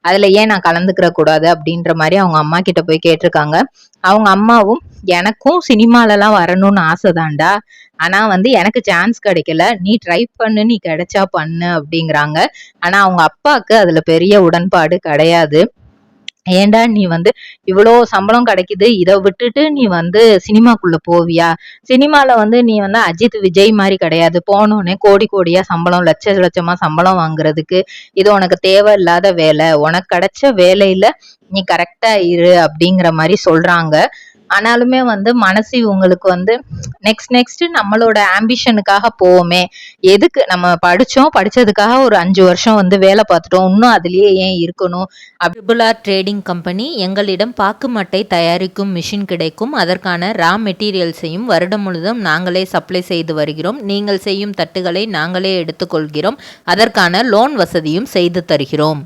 அதுல ஏன் நான் கலந்துக்கிற கூடாது அப்படின்ற மாதிரி அவங்க அம்மா கிட்ட போய் கேட்டிருக்காங்க. அவங்க அம்மாவும் எனக்கும் சினிமாலலாம் வரணும்னு ஆசைதான்டா, ஆனா எனக்கு சான்ஸ் கிடைக்கல, நீ ட்ரை பண்ணு, நீ கிடைச்சா பண்ணு அப்படிங்கிறாங்க. ஆனா அவங்க அப்பாவுக்கு அதுல பெரிய உடன்பாடு கிடையாது. ஏன்டா நீ இவ்வளோ சம்பளம் கிடைக்குது, இதை விட்டுட்டு நீ சினிமாக்குள்ள போவியா? சினிமால நீ அஜித் விஜய் மாதிரி கிடையாது, போனோடனே கோடி கோடியா சம்பளம், லட்ச லட்சமா சம்பளம் வாங்குறதுக்கு இது உனக்கு தேவையில்லாத வேலை, உனக்கு கிடைச்ச வேலையில நீ கரெக்டா இரு அப்படிங்கிற மாதிரி சொல்றாங்க. ஆனாலுமே மனசு இவங்களுக்கு நெக்ஸ்ட் நம்மளோட ஆம்பிஷனுக்காக போவோமே, எதுக்கு நம்ம படிச்சதுக்காக ஒரு 5 வருஷம் வேலை பார்த்துட்டோம், இன்னும் அதுலயே ஏன் இருக்கணும். ட்ரிபிள்ஆர் ட்ரேடிங் கம்பெனி எங்களிடம் பாக்கு மட்டை தயாரிக்கும் மிஷின் கிடைக்கும், அதற்கான ரா மெட்டீரியல்ஸையும் வருடம் முழுதும் நாங்களே சப்ளை செய்து வருகிறோம், நீங்கள் செய்யும் தட்டுகளை நாங்களே எடுத்துக்கொள்கிறோம், அதற்கான லோன் வசதியும் செய்து தருகிறோம்.